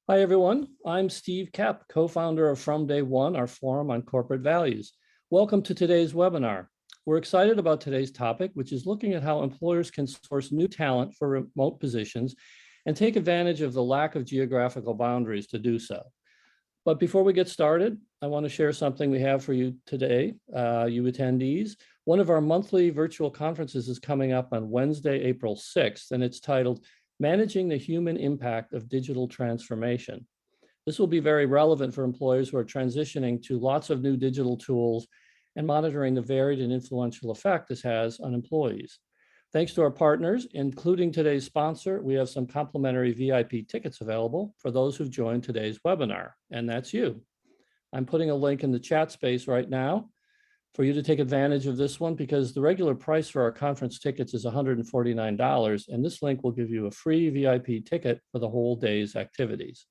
Hi, everyone. I'm Steve Kapp, co-founder of From Day One, our forum on corporate values. Welcome to today's webinar. We're excited about today's topic, which is looking at how employers can source new talent for remote positions and take advantage of the lack of geographical boundaries to do so. But before we get started, I want to share something we have for you today, you attendees. One of our monthly virtual conferences is coming up on Wednesday, April 6th, and it's titled Managing the Human Impact of Digital Transformation. This will be very relevant for employers who are transitioning to lots of new digital tools and monitoring the varied and influential effect this has on employees. Thanks to our partners, including today's sponsor, we have some complimentary VIP tickets available for those who've joined today's webinar, and that's you. I'm putting a link in the chat space right now for you to take advantage of this one, because the regular price for our conference tickets is $149, and this link will give you a free VIP ticket for the whole day's activities.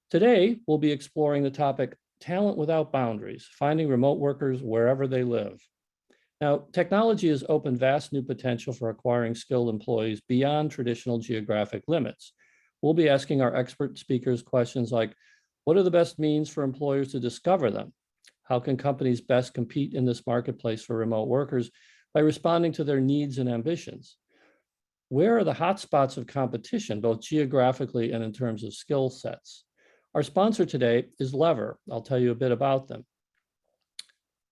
Today, we'll be exploring the topic, Talent Without Boundaries, finding remote workers wherever they live. Now, technology has opened vast new potential for acquiring skilled employees beyond traditional geographic limits. We'll be asking our expert speakers questions like, what are the best means for employers to discover them? How can companies best compete in this marketplace for remote workers by responding to their needs and ambitions? Where are the hotspots of competition, both geographically and in terms of skill sets? Our sponsor today is Lever. I'll tell you a bit about them.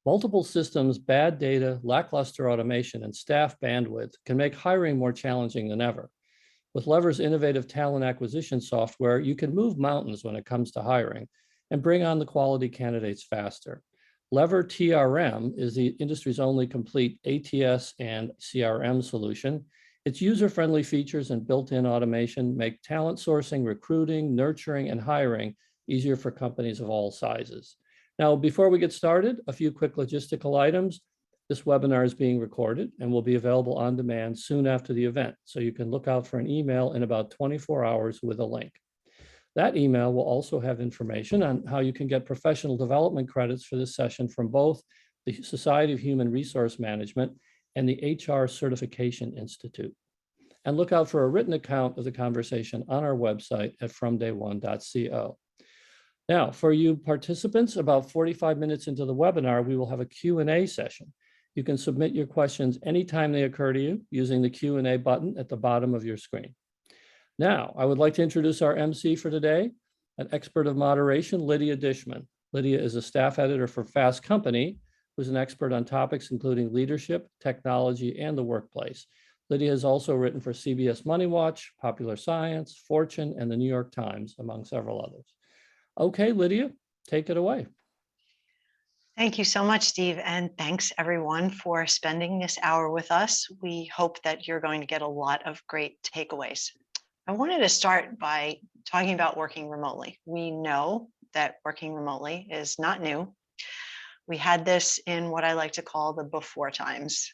Multiple systems, bad data, lackluster automation, and staff bandwidth can make hiring more challenging than ever. With Lever's innovative talent acquisition software, you can move mountains when it comes to hiring and bring on the quality candidates faster. Lever TRM is the industry's only complete ATS and CRM solution. Its user-friendly features and built-in automation make talent sourcing, recruiting, nurturing, and hiring easier for companies of all sizes. Now, before we get started, a few quick logistical items. This webinar is being recorded and will be available on demand soon after the event, so you can look out for an email in about 24 hours with a link. That email will also have information on how you can get professional development credits for this session from both the Society of Human Resource Management and the HR Certification Institute. And look out for a written account of the conversation on our website at fromdayone.co. Now, for you participants, about 45 minutes into the webinar, we will have a Q&A session. You can submit your questions anytime they occur to you using the Q&A button at the bottom of your screen. Now, I would like to introduce our MC for today, an expert of moderation, Lydia Dishman. Lydia is a staff editor for Fast Company, who's an expert on topics including leadership, technology, and the workplace. Lydia has also written for CBS Money Watch, Popular Science, Fortune, and the New York Times, among several others. Okay, Lydia, take it away. Thank you so much, Steve, and thanks everyone for spending this hour with us. We hope that you're going to get a lot of great takeaways. I wanted to start by talking about working remotely. We know that working remotely is not new. We had this in what I like to call the before times.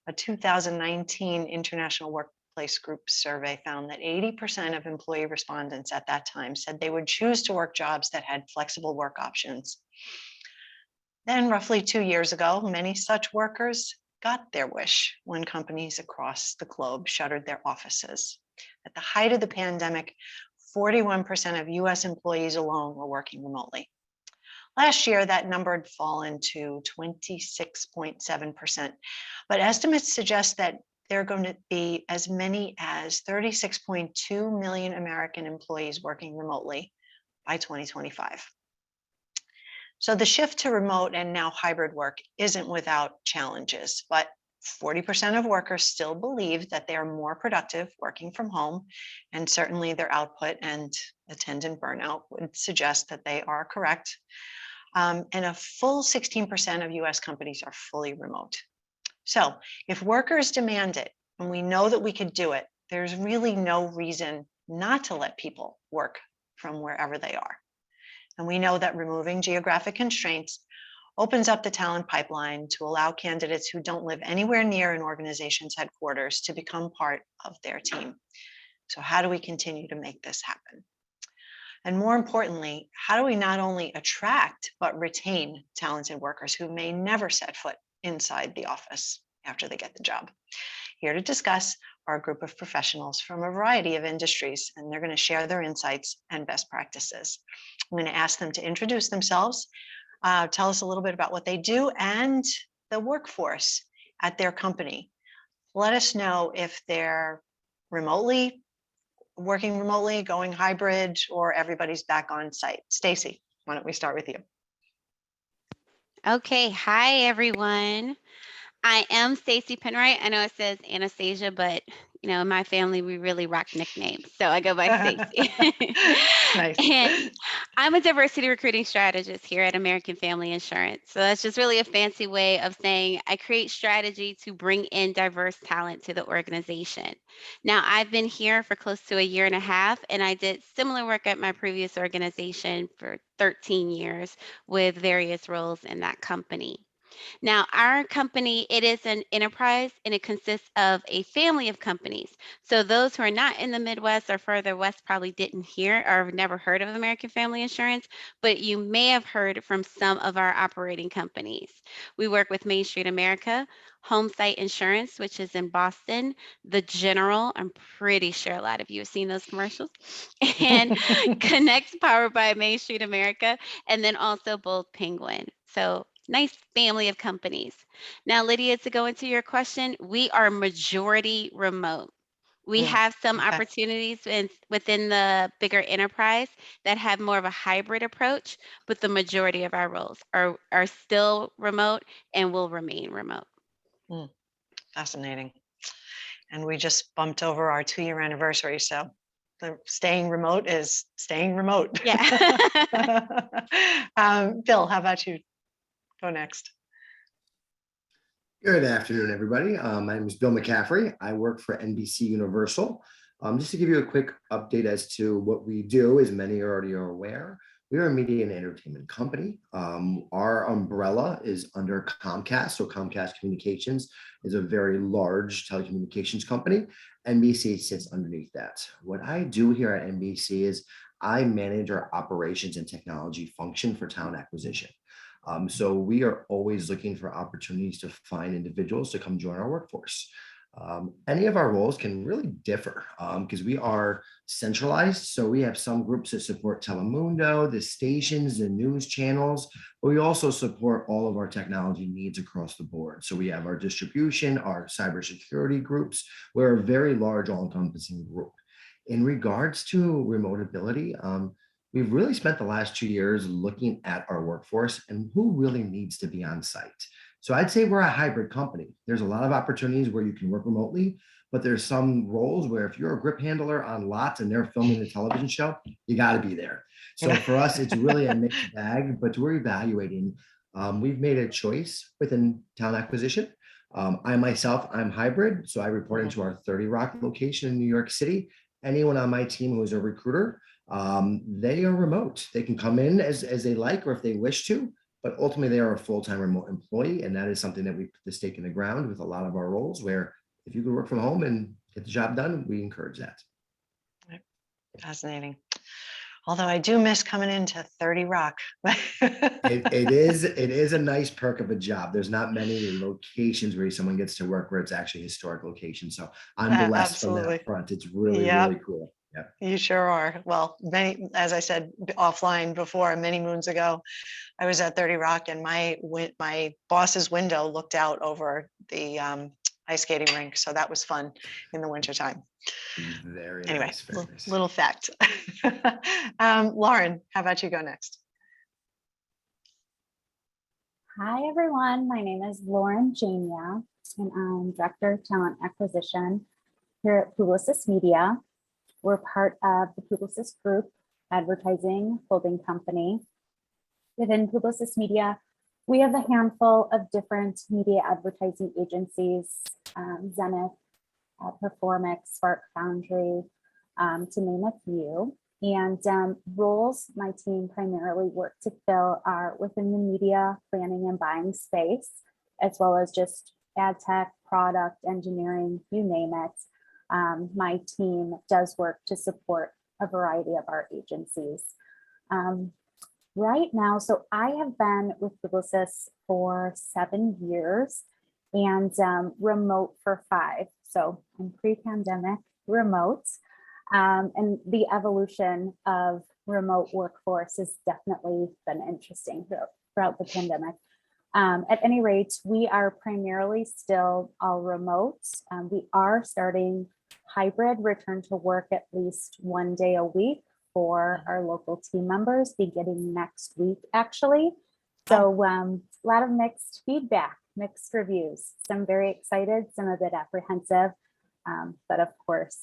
A 2019 International Workplace Group survey found that 80% of employee respondents at that time said they would choose to work jobs that had flexible work options. Then, roughly 2 years ago, many such workers got their wish when companies across the globe shuttered their offices. At the height of the pandemic, 41% of US employees alone were working remotely. Last year, that number had fallen to 26.7%, but estimates suggest that there are going to be as many as 36.2 million American employees working remotely by 2025. So the shift to remote and now hybrid work isn't without challenges, but 40% of workers still believe that they are more productive working from home, and certainly their output and attendant burnout would suggest that they are correct. And a full 16% of US companies are fully remote. So if workers demand it, and we know that we could do it, there's really no reason not to let people work from wherever they are. And we know that removing geographic constraints opens up the talent pipeline to allow candidates who don't live anywhere near an organization's headquarters to become part of their team. So how do we continue to make this happen? And more importantly, how do we not only attract but retain talented workers who may never set foot inside the office after they get the job? Here to discuss are a group of professionals from a variety of industries, and they're going to share their insights and best practices. I'm going to ask them to introduce themselves, tell us a little bit about what they do and the workforce at their company. Let us know if they're working remotely, going hybrid, or everybody's back on site. Stacy, why don't we start with you? Okay, hi everyone. I am Stacy Penright. I know it says Anastasia, but in my family we really rock nicknames, so I go by Stacy. Nice. And I'm a diversity recruiting strategist here at American Family Insurance. So that's just really a fancy way of saying I create strategy to bring in diverse talent to the organization. Now, I've been here for close to a year and a half, and I did similar work at my previous organization for 13 years with various roles in that company. Now, our company, it is an enterprise and it consists of a family of companies. So those who are not in the Midwest or further west probably didn't hear or have never heard of American Family Insurance, but you may have heard from some of our operating companies. We work with Main Street America, Homesite Insurance, which is in Boston, The General, I'm pretty sure a lot of you have seen those commercials, and Connect, powered by Main Street America, and then also Bold Penguin. So nice family of companies. Now, Lydia, to go into your question, we are majority remote. We have some okay. opportunities within the bigger enterprise that have more of a hybrid approach, but the majority of our roles are still remote and will remain remote. Fascinating. And we just bumped over our 2-year anniversary, so the staying remote is staying remote. Yeah. Bill, how about you? Go next. Good afternoon, everybody. My name is Bill McCaffrey. I work for NBCUniversal. Just to give you a quick update as to what we do, as many already are aware, we are a media and entertainment company. Our umbrella is under Comcast. So Comcast Communications is a very large telecommunications company. NBC sits underneath that. What I do here at NBC is I manage our operations and technology function for talent acquisition. So we are always looking for opportunities to find individuals to come join our workforce. Any of our roles can really differ because we are centralized. So we have some groups that support Telemundo, the stations, the news channels, but we also support all of our technology needs across the board. So we have our distribution, our cybersecurity groups. We're a very large, all-encompassing group. In regards to remote ability, we've really spent the last 2 years looking at our workforce and who really needs to be on site. So I'd say we're a hybrid company. There's a lot of opportunities where you can work remotely, but there's some roles where if you're a grip handler on lots and they're filming a television show, you got to be there. So for us, it's really a mixed bag, but we're evaluating. We've made a choice within talent acquisition. I'm hybrid, so I report into our 30 Rock location in New York City. Anyone on my team who is a recruiter, they are remote. They can come in as they like or if they wish to, but ultimately they are a full-time remote employee. And that is something that we put the stake in the ground with a lot of our roles where if you can work from home and get the job done, we encourage that. Fascinating. Although I do miss coming into 30 Rock. It is a nice perk of a job. There's not many locations where someone gets to work where it's actually a historic location. So I'm blessed Absolutely. from that front. It's really, Yeah. really cool. Yeah. You sure are. Well, as I said offline before, many moons ago, I was at 30 Rock and my boss's window looked out over the ice skating rink. So that was fun in the wintertime. Very Anyway, nice. Very nice. Little fact. Lauren, how about you go next? Hi, everyone. My name is Lauren Jania, and I'm Director of Talent Acquisition here at Publicis Media. We're part of the Publicis Group advertising holding company. Within Publicis Media, we have a handful of different media advertising agencies, Zenith, Performix, Spark Foundry, to name a few. And roles my team primarily work to fill are within the media planning and buying space, as well as just ad tech, product, engineering, you name it. My team does work to support a variety of our agencies. Right now, so I have been with Publicis for 7 years, and remote for 5. So in pre-pandemic, remote. And the evolution of remote workforce has definitely been interesting throughout the pandemic. At any rate, we are primarily still all remote. We are starting hybrid return to work at least 1 day a week for our local team members beginning next week, actually. So a lot of mixed feedback, mixed reviews. Some very excited, some a bit apprehensive, but of course,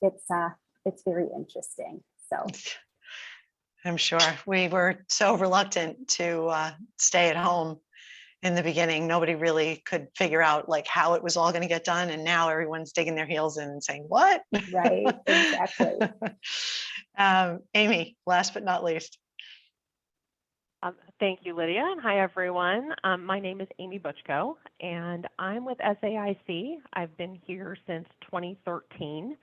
it's very interesting. So I'm sure we were so reluctant to stay at home in the beginning. Nobody really could figure out like how it was all going to get done. And now everyone's digging their heels in and saying, what? right, exactly. Amy, last but not least. Thank you, Lydia, and hi, everyone. My name is Amy Butchko, and I'm with SAIC. I've been here since 2013,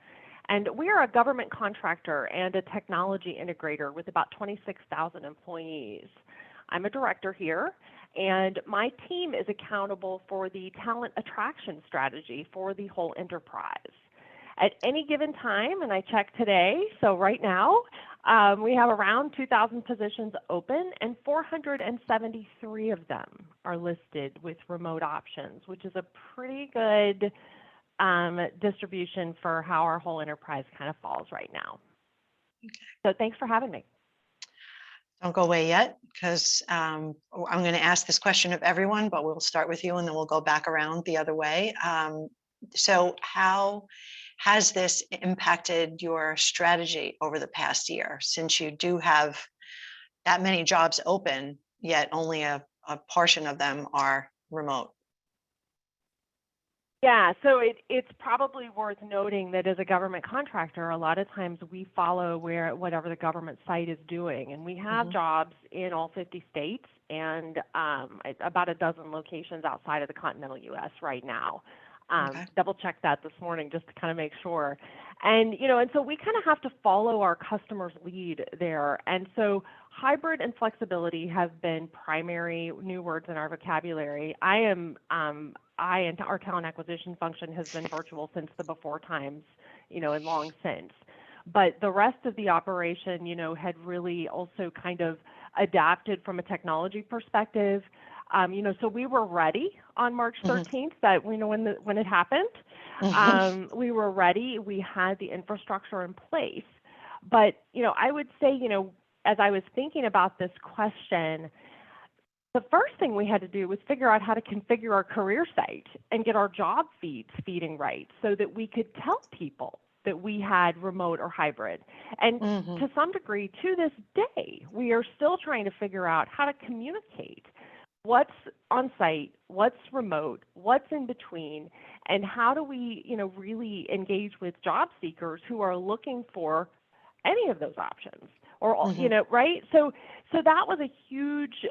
and we are a government contractor and a technology integrator with about 26,000 employees. I'm a director here, and my team is accountable for the talent attraction strategy for the whole enterprise. At any given time, and I checked today, so right now, we have around 2,000 positions open, and 473 of them are listed with remote options, which is a pretty good distribution for how our whole enterprise kind of falls right now. Okay. So thanks for having me. Don't go away yet, because I'm going to ask this question of everyone, but we'll start with you and then we'll go back around the other way. So how has this impacted your strategy over the past year, since you do have that many jobs open, yet only a portion of them are remote? Yeah, so it's probably worth noting that as a government contractor, a lot of times we follow whatever the government site is doing, and we have jobs in all 50 states and about a dozen locations outside of the continental U.S. right now. Double check that this morning just to kind of make sure. And, and so we kind of have to follow our customers' lead there. And so hybrid and flexibility have been primary new words in our vocabulary. I and our talent acquisition function has been virtual since the before times, and long since. But the rest of the operation, had really also kind of adapted from a technology perspective. So we were ready on March 13th, that when it happened, we were ready. We had the infrastructure in place. But, I would say, as I was thinking about this question, the first thing we had to do was figure out how to configure our career site and get our job feeds feeding right so that we could tell people that we had remote or hybrid. And to some degree, to this day, we are still trying to figure out how to communicate what's on site, what's remote, what's in between, and how do we, really engage with job seekers who are looking for any of those options, or right? So that was a huge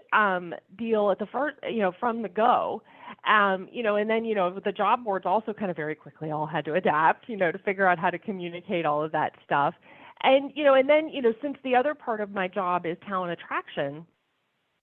deal at the first, from the go, and then the job boards also kind of very quickly all had to adapt, to figure out how to communicate all of that stuff, and and then since the other part of my job is talent attraction,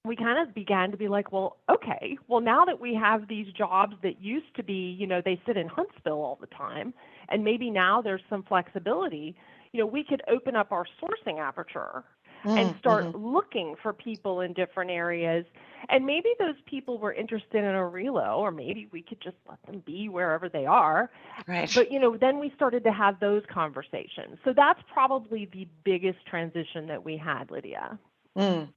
we kind of began to be like, well, okay, well, now that we have these jobs that used to be, they sit in Huntsville all the time, and maybe now there's some flexibility, we could open up our sourcing aperture and start looking for people in different areas. And maybe those people were interested in a relo, or maybe we could just let them be wherever they are. Right. But, then we started to have those conversations. So that's probably the biggest transition that we had, Lydia. Thank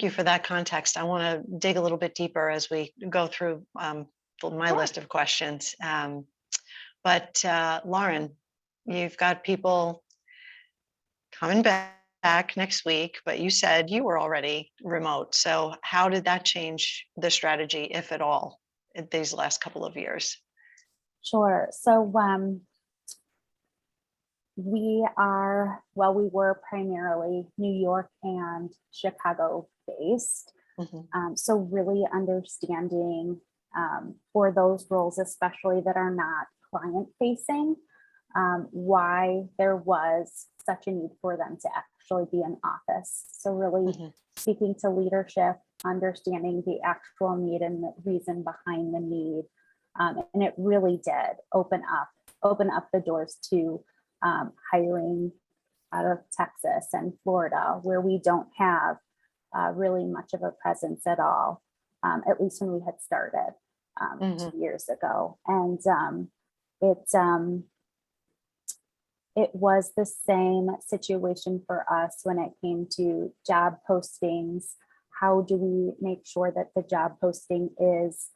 you for that context. I want to dig a little bit deeper as we go through my list of questions. But Lauren, you've got people coming back next week, but you said you were already remote. So how did that change the strategy, if at all, in these last couple of years? Sure. So we were primarily New York and Chicago based. So really understanding for those roles, especially that are not client facing, why there was such a need for them to actually be in office. So really speaking to leadership understanding the actual need and the reason behind the need. And it really did open up the doors to hiring out of Texas and Florida, where we don't have really much of a presence at all, at least when we had started 2 years ago. And it was the same situation for us when it came to job postings. How do we make sure that the job posting is,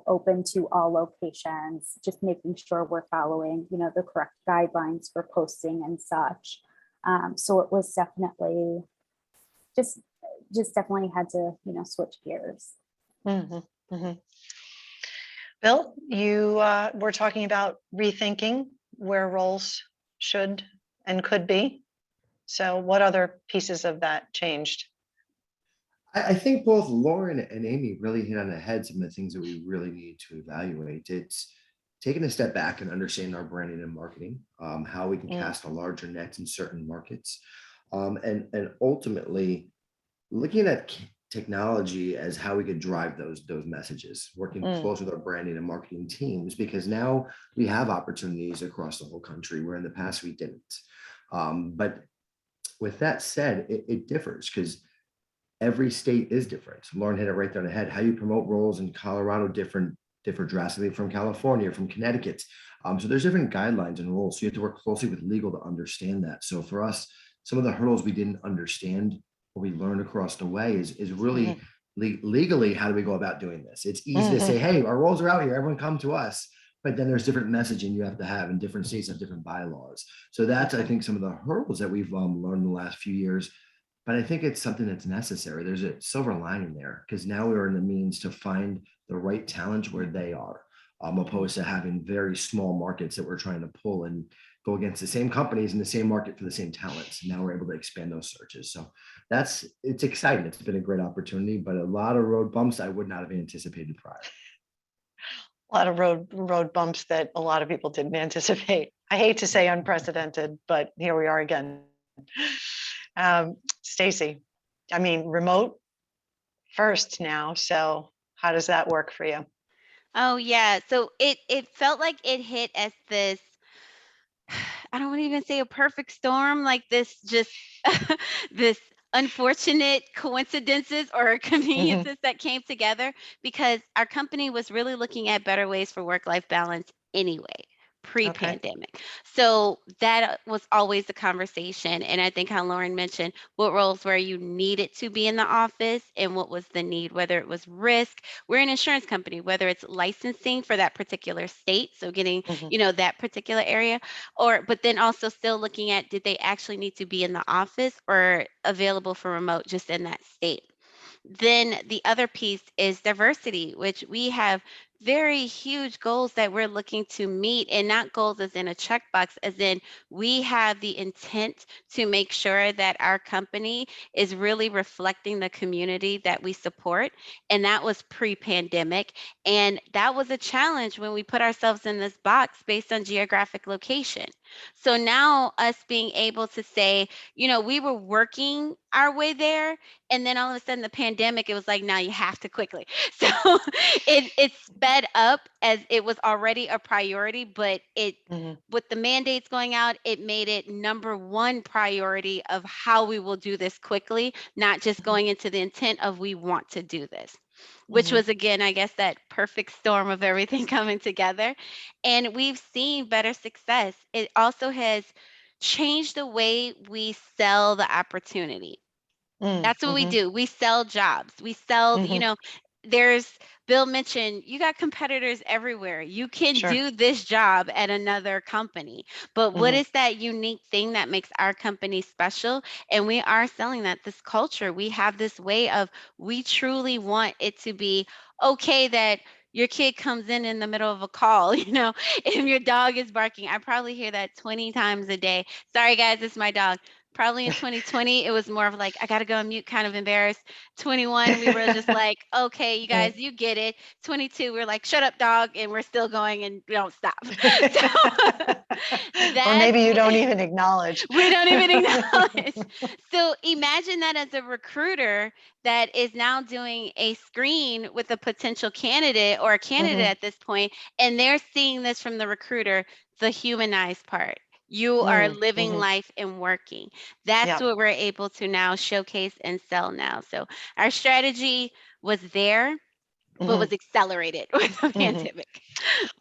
open to all locations, just making sure we're following, the correct guidelines for posting and such. So it was definitely just definitely had to, switch gears. Bill, you were talking about rethinking where roles should and could be. So what other pieces of that changed? I think both Lauren and Amy really hit on the head some of the things that we really need to evaluate. It's taking a step back and understanding our branding and marketing, how we can cast a larger net in certain markets, and ultimately looking at technology as how we could drive those messages, working close with our branding and marketing teams, because now we have opportunities across the whole country where in the past we didn't. But with that said, it differs because every state is different. Lauren hit it right there on the head. How you promote roles in Colorado differ drastically from California, from Connecticut. So there's different guidelines and rules. So you have to work closely with legal to understand that. So for us, some of the hurdles we didn't understand or we learned across the way is really legally, how do we go about doing this? It's easy to say, hey, our roles are out here, everyone come to us. But then there's different messaging you have to have, and different states have different bylaws. So that's, I think, some of the hurdles that we've learned in the last few years. But I think it's something that's necessary. There's a silver lining there, because now we're in the means to find the right talent where they are, opposed to having very small markets that we're trying to pull and go against the same companies in the same market for the same talents. Now we're able to expand those searches. So it's exciting. It's been a great opportunity, but a lot of road bumps I would not have anticipated prior. A lot of road bumps that a lot of people didn't anticipate. I hate to say unprecedented, but here we are again. Stacy, I mean, remote first now. So how does that work for you? Oh yeah. So it felt like it hit as this, I don't want to even say a perfect storm, like this just this unfortunate coincidences or conveniences that came together, because our company was really looking at better ways for work-life balance anyway, pre-pandemic. So that was always the conversation. And I think how Lauren mentioned what roles where you needed to be in the office and what was the need, whether it was risk. We're an insurance company, whether it's licensing for that particular state, so getting, that particular area, but then also still looking at, did they actually need to be in the office or available for remote just in that state? Then the other piece is diversity, which we have very huge goals that we're looking to meet, and not goals as in a checkbox, as in we have the intent to make sure that our company is really reflecting the community that we support. And that was pre-pandemic. And that was a challenge when we put ourselves in this box based on geographic location. So now us being able to say, we were working our way there, and then all of a sudden the pandemic, it was like, now you have to quickly. So it sped up as it was already a priority, but with the mandates going out, it made it number one priority of how we will do this quickly, not just going into the intent of we want to do this, which was, again, I guess, that perfect storm of everything coming together. And we've seen better success. It also has changed the way we sell the opportunity. That's what we do. We sell jobs. We sell, Bill mentioned, you got competitors everywhere. You can do this job at another company. But what is that unique thing that makes our company special? And we are selling that, this culture. We have this way of, we truly want it to be okay that your kid comes in the middle of a call, if your dog is barking. I probably hear that 20 times a day. Sorry, guys, it's my dog. Probably in 2020, it was more of like, I got to go on mute, kind of embarrassed. 21, we were just like, okay, you guys, you get it. 22, we're like, shut up, dog. And we're still going and we don't stop. Or maybe you don't even acknowledge. We don't even acknowledge. So imagine that as a recruiter that is now doing a screen with a potential candidate or a candidate at this point, and they're seeing this from the recruiter, the humanized part. You are living life and working. That's what we're able to now showcase and sell now. So our strategy was there, but was accelerated with the pandemic.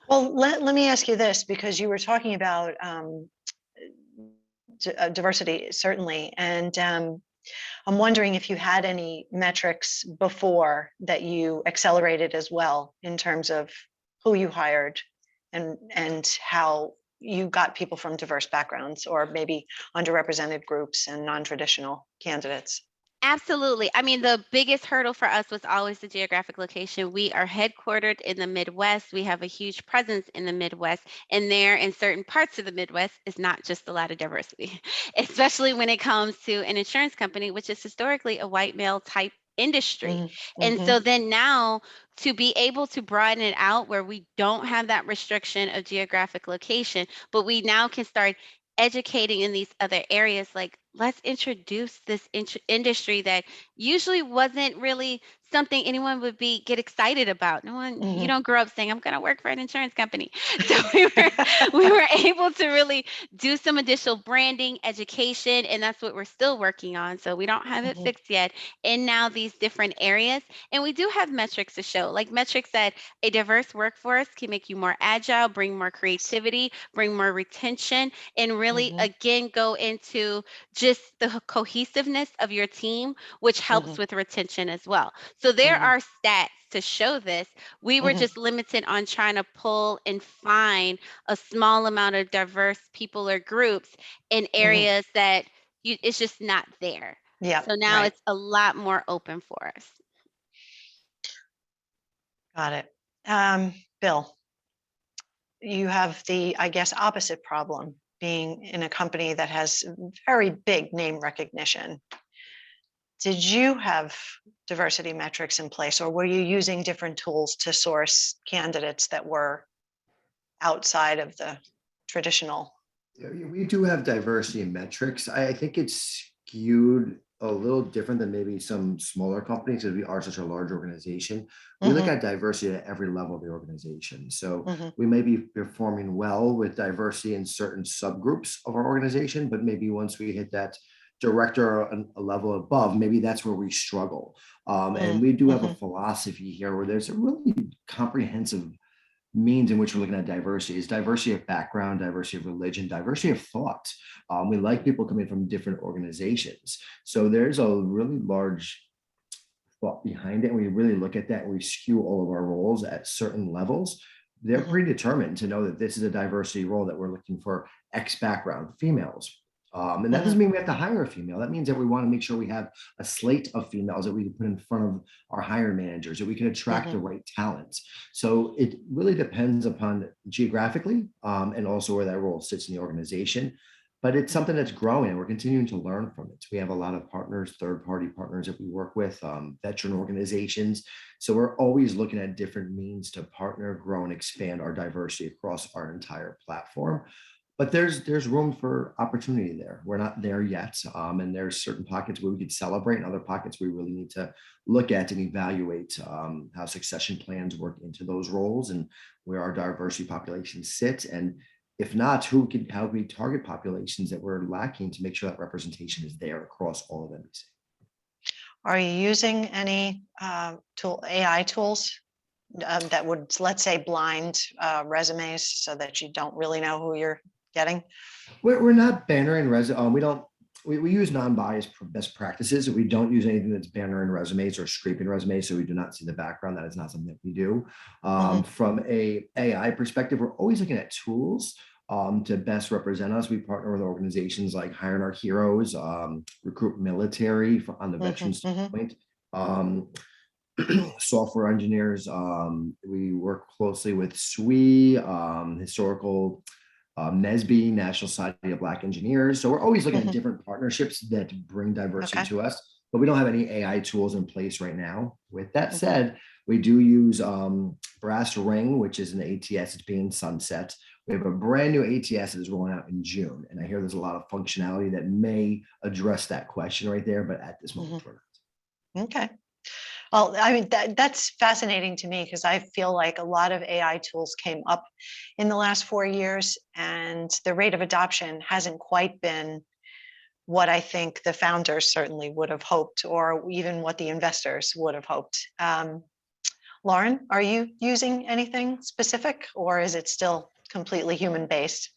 Well, let me ask you this, because you were talking about diversity, certainly. And I'm wondering if you had any metrics before that you accelerated as well in terms of who you hired and how you got people from diverse backgrounds or maybe underrepresented groups and non-traditional candidates. Absolutely. I mean, the biggest hurdle for us was always the geographic location. We are headquartered in the Midwest. We have a huge presence in the Midwest, and there in certain parts of the Midwest is not just a lot of diversity, especially when it comes to an insurance company, which is historically a white male type industry. And so then now to be able to broaden it out where we don't have that restriction of geographic location, but we now can start educating in these other areas, like let's introduce this industry that usually wasn't really something anyone would get excited about. No one, you don't grow up saying, I'm going to work for an insurance company. So we were able to really do some additional branding, education, and that's what we're still working on. So we don't have it fixed yet in now these different areas. And we do have metrics to show, like metrics that a diverse workforce can make you more agile, bring more creativity, bring more retention, and really, again, go into just the cohesiveness of your team, which helps with retention as well. So there are stats to show this. We were just limited on trying to pull and find a small amount of diverse people or groups in areas that it's just not there. Yeah. So now it's a lot more open for us. Got it. Bill, you have the, I guess, opposite problem, being in a company that has very big name recognition. Did you have diversity metrics in place, or were you using different tools to source candidates that were outside of the traditional? We do have diversity in metrics. I think it's skewed a little different than maybe some smaller companies because we are such a large organization. We look at diversity at every level of the organization. So we may be performing well with diversity in certain subgroups of our organization, but maybe once we hit that director a level above, maybe that's where we struggle. And we do have a philosophy here where there's a really comprehensive means in which we're looking at diversity. Is diversity of background, diversity of religion, diversity of thought. We like people coming from different organizations. So there's a really large thought behind it. And we really look at that and we skew all of our roles at certain levels. They're predetermined to know that this is a diversity role that we're looking for X background, females. And that doesn't mean we have to hire a female. That means that we want to make sure we have a slate of females that we can put in front of our hiring managers, that we can attract the right talents. So it really depends upon geographically and also where that role sits in the organization. But it's something that's growing. We're continuing to learn from it. We have a lot of partners, third-party partners that we work with, veteran organizations. So we're always looking at different means to partner, grow, and expand our diversity across our entire platform. But there's room for opportunity there. We're not there yet. And there's certain pockets where we could celebrate and other pockets we really need to look at and evaluate how succession plans work into those roles and where our diversity population sits. And if not, how can we target populations that we're lacking to make sure that representation is there across all of NBC? Are you using any AI tools that would, let's say, blind resumes so that you don't really know who you're getting? We're not bannering resumes. We use non-biased best practices. We don't use anything that's bannering resumes or scraping resumes. So we do not see the background. That is not something that we do. From a AI perspective, we're always looking at tools to best represent us. We partner with organizations like Hiring Our Heroes, Recruit Military on the veterans point. Software engineers. We work closely with SWE, historical NSBE, National Society of Black Engineers. So we're always looking Mhm. at different partnerships that bring diversity Okay. to us, but we don't have any AI tools in place right now. With that Mhm. said, we do use Brass Ring, which is an ATS. It's being sunset. We have a brand new ATS that is rolling out in June. And I hear there's a lot of functionality that may address that question right there, but at this moment, we're not. Okay. Well, I mean, that's fascinating to me because I feel like a lot of AI tools came up in the last 4 years, and the rate of adoption hasn't quite been what I think the founders certainly would have hoped, or even what the investors would have hoped. Lauren, are you using anything specific, or is it still completely human-based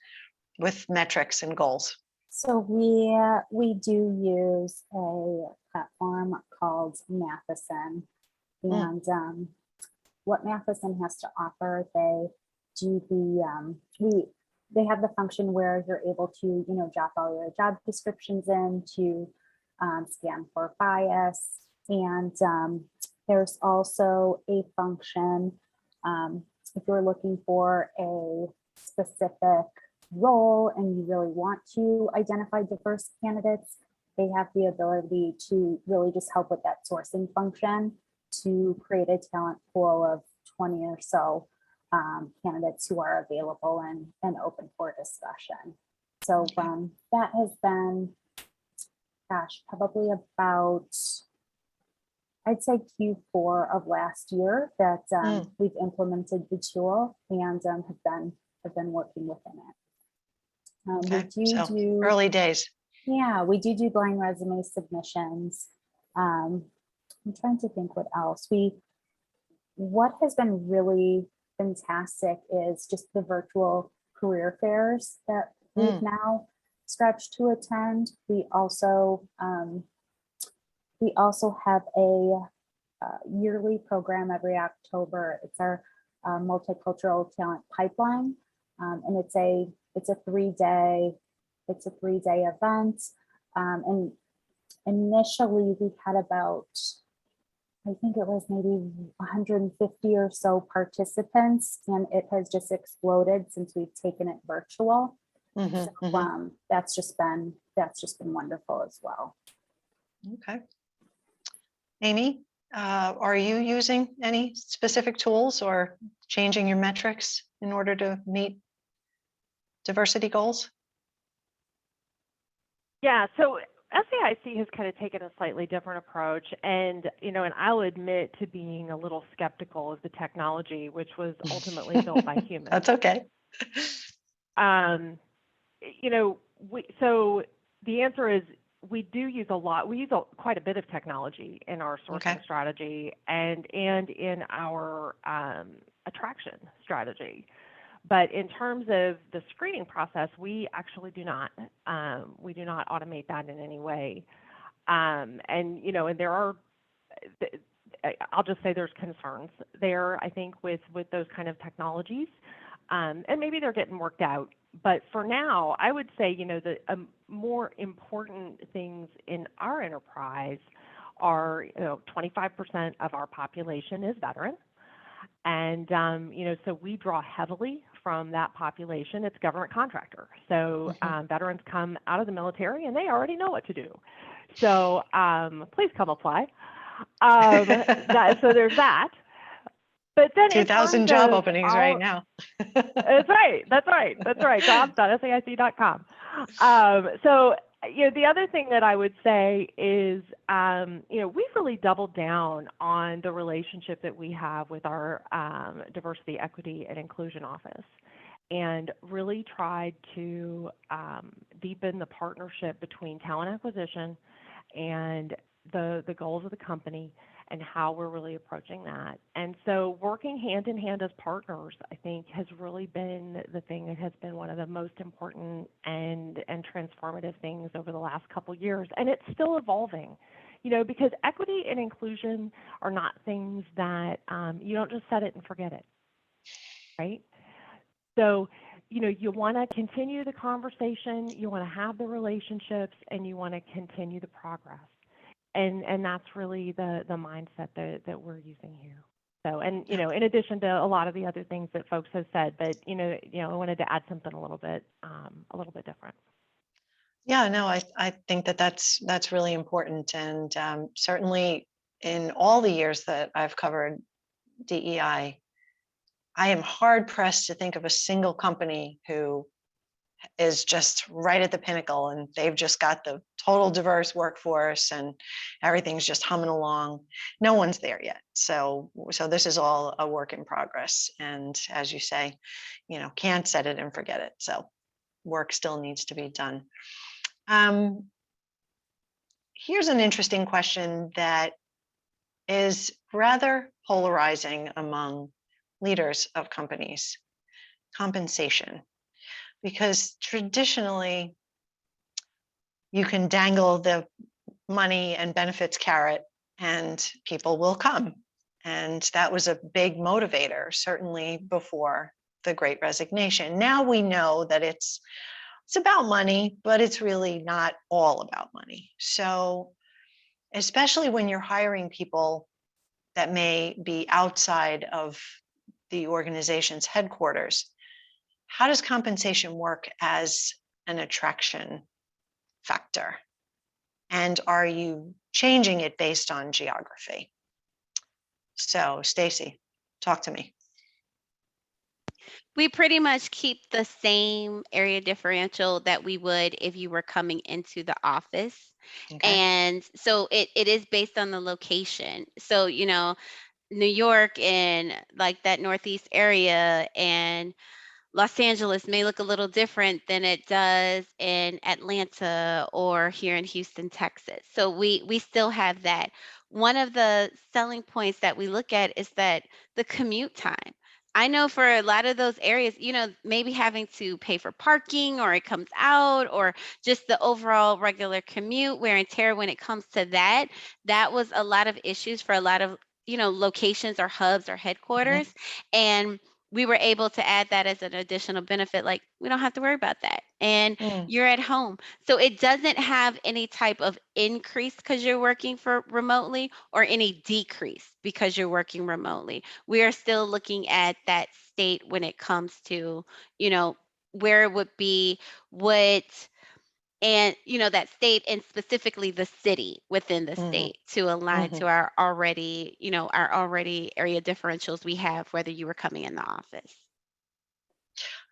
with metrics and goals? So we do use a platform called Matheson, and what Matheson has to offer, they do they have the function where you're able to drop all your job descriptions in to scan for bias, and there's also a function if you're looking for a specific role and you really want to identify diverse candidates, they have the ability to really just help with that sourcing function to create a talent pool of 20 or so candidates who are available and open for discussion. So that has been, gosh, probably about, I'd say Q4 of last year that we've implemented the tool and have been working within it. Okay. We do early days. Yeah, we do blind resume submissions. I'm trying to think what else. What has been really fantastic is just the virtual career fairs that we've now stretched to attend. We also have a yearly program every October. It's our Multicultural Talent Pipeline, and it's a 3-day event. And initially we had about, I think it was maybe 150 or so participants, and it has just exploded since we've taken it virtual. So, that's just been wonderful as well. Okay. Amy, are you using any specific tools or changing your metrics in order to meet diversity goals? Yeah, so SAIC has kind of taken a slightly different approach, and and I'll admit to being a little skeptical of the technology, which was ultimately built by humans. That's okay. So the answer is we do use a lot. We use quite a bit of technology in our sourcing strategy and in our attraction strategy. But in terms of the screening process, we actually do not automate that in any way. And there are, I'll just say there's concerns there, I think, with those kind of technologies, and maybe they're getting worked out. But for now, I would say, the more important things in our enterprise are, 25% of our population is veteran. And, so we draw heavily from that population. It's government contractor. So veterans come out of the military and they already know what to do. So please come apply. So there's that. But then 2,000 job openings right now. That's right. Jobs.saic.com. So, the other thing that I would say is, we've really doubled down on the relationship that we have with our Diversity, Equity, and Inclusion Office, and really tried to deepen the partnership between talent acquisition and the goals of the company and how we're really approaching that. And so working hand in hand as partners, I think, has really been the thing that has been one of the most important and transformative things over the last couple of years. And it's still evolving, because equity and inclusion are not things that you don't just set it and forget it, right? So, you want to continue the conversation, you want to have the relationships, and you want to continue the progress. And that's really the mindset that we're using here. So, and in addition to a lot of the other things that folks have said, but I wanted to add something a little bit different. Yeah, no, I think that's really important, and certainly in all the years that I've covered DEI, I am hard pressed to think of a single company who is just right at the pinnacle and they've just got the total diverse workforce and everything's just humming along. No one's there yet. So this is all a work in progress. And as you say, can't set it and forget it. So work still needs to be done. Here's an interesting question that is rather polarizing among leaders of companies: compensation. Because traditionally, you can dangle the money and benefits carrot and people will come. And that was a big motivator, certainly before the Great Resignation. Now we know that it's about money, but it's really not all about money. So especially when you're hiring people that may be outside of the organization's headquarters, how does compensation work as an attraction factor? And are you changing it based on geography? So, Stacy, talk to me. We pretty much keep the same area differential that we would if you were coming into the office. Okay. And so it is based on the location. So, New York and like that Northeast area and Los Angeles may look a little different than it does in Atlanta or here in Houston, Texas. So we still have that. One of the selling points that we look at is that the commute time. I know for a lot of those areas, maybe having to pay for parking or it comes out or just the overall regular commute, wear and tear when it comes to that, that was a lot of issues for a lot of, locations or hubs or headquarters. And we were able to add that as an additional benefit. Like, we don't have to worry about that. And you're at home. So it doesn't have any type of increase because you're working for remotely or any decrease because you're working remotely. We are still looking at that state when it comes to, where it would be, what, and that state and specifically the city within the state to align to our already area differentials we have, whether you were coming in the office.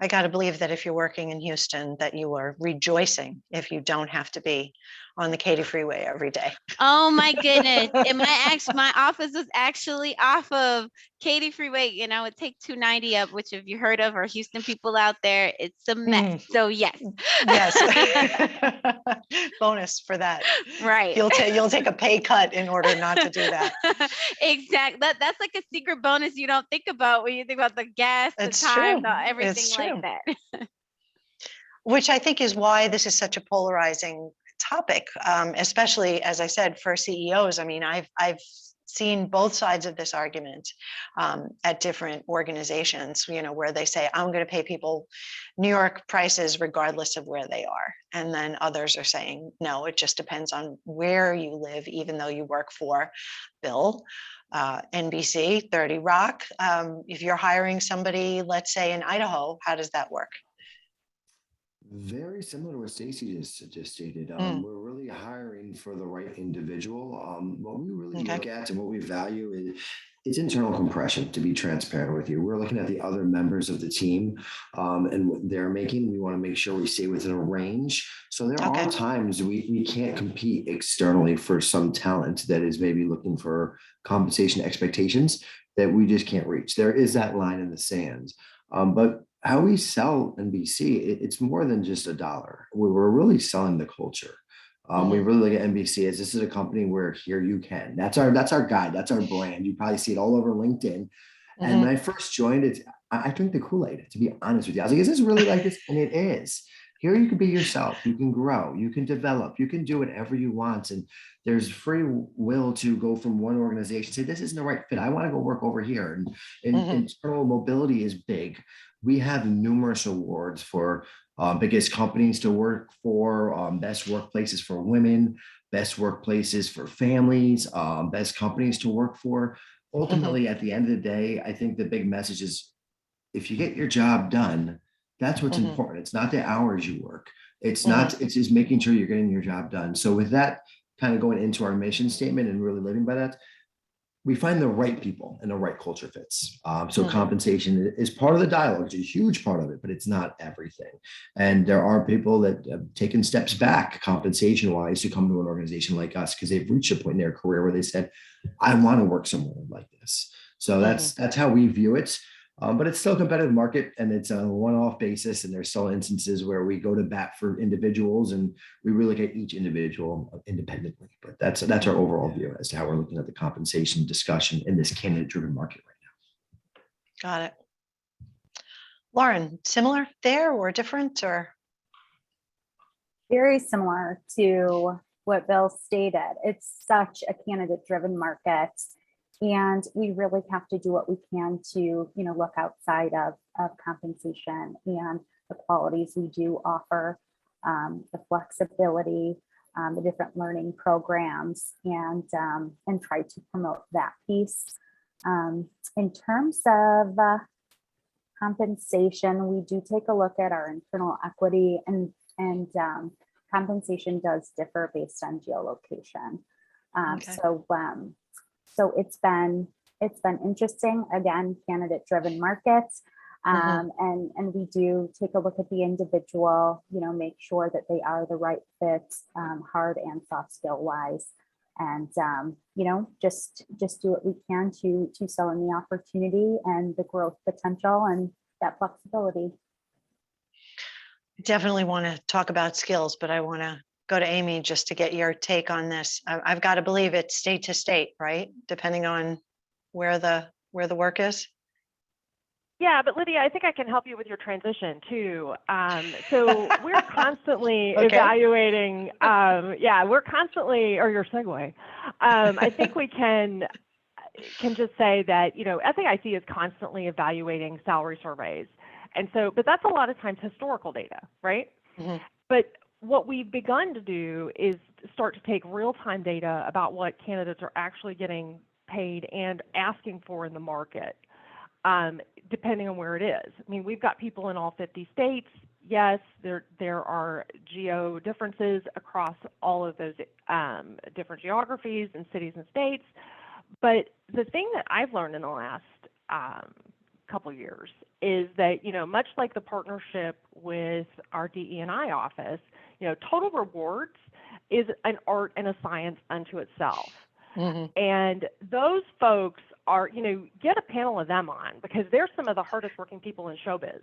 I got to believe that if you're working in Houston, that you are rejoicing if you don't have to be on the Katy Freeway every day. Oh my goodness. And my office was actually off of Katy Freeway, and I would take 290 up, which if you heard of, or Houston people out there, it's a mess. So yes. Yes. Bonus for that. Right. You'll take a pay cut in order not to do that. Exactly. That's like a secret bonus you don't think about when you think about the gas, It's the time, true. everything like that. Which I think is why this is such a polarizing topic, especially, as I said, for CEOs. I mean, I've seen both sides of this argument at different organizations, where they say, I'm going to pay people New York prices regardless of where they are. And then others are saying, no, it just depends on where you live, even though you work for Bill, NBC, 30 Rock. If you're hiring somebody, let's say in Idaho, how does that work? Very similar to what Stacy just stated. We're really hiring for the right individual. What we really look at and what we value is it's internal compression, to be transparent with you. We're looking at the other members of the team and what they're making. We want to make sure we stay within a range. So there are times we can't compete externally for some talent that is maybe looking for compensation expectations that we just can't reach. There is that line in the sand. But how we sell NBC, it's more than just a dollar. We're really selling the culture. We really look at NBC as this is a company where here you can. That's our guide. That's our brand. You probably see it all over LinkedIn. And when I first joined, I drank the Kool-Aid, to be honest with you. I was like, is this really like this? And it is. Here you can be yourself. You can grow. You can develop. You can do whatever you want. And there's free will to go from one organization, say, this isn't the right fit. I want to go work over here. And internal mobility is big. We have numerous awards for biggest companies to work for, best workplaces for women, best workplaces for families, best companies to work for. ultimately, at the end of the day, I think the big message is if you get your job done, that's what's important. It's not the hours you work. It's not, it's just making sure you're getting your job done. So with that kind of going into our mission statement and really living by that, we find the right people and the right culture fits. So compensation is part of the dialogue. It's a huge part of it, but it's not everything. And there are people that have taken steps back compensation wise to come to an organization like us because they've reached a point in their career where they said, I want to work somewhere like this. So that's how we view it. But it's still a competitive market and it's on a one-off basis. And there's still instances where we go to bat for individuals and we really look at each individual independently. But that's our overall view as to how we're looking at the compensation discussion in this candidate-driven market right now. Got it. Lauren, similar there or different or? Very similar to what Bill stated. It's such a candidate-driven market. And we really have to do what we can to, look outside of compensation and the qualities we do offer, the flexibility, the different learning programs, and try to promote that piece. In terms of compensation, we do take a look at our internal equity, and compensation does differ based on geolocation. So it's been interesting, again, candidate-driven markets. And we do take a look at the individual, make sure that they are the right fit, hard and soft skill wise. And, just do what we can to sell in the opportunity and the growth potential and that flexibility. I definitely want to talk about skills, but I want to go to Amy just to get your take on this. I've got to believe it's state to state, right? Depending on where the work is. Yeah, but Lydia, I think I can help you with your transition too. So we're constantly evaluating. We're constantly, or your segue. I think we can just say that, SAIC is constantly evaluating salary surveys. And so, but that's a lot of times historical data, right? But what we've begun to do is start to take real-time data about what candidates are actually getting paid and asking for in the market, depending on where it is. I mean, we've got people in all 50 states. Yes, there are geo differences across all of those different geographies and cities and states. But the thing that I've learned in the last couple of years is that, much like the partnership with our DE&I office, total rewards is an art and a science unto itself. And those folks are, get a panel of them on because they're some of the hardest working people in showbiz.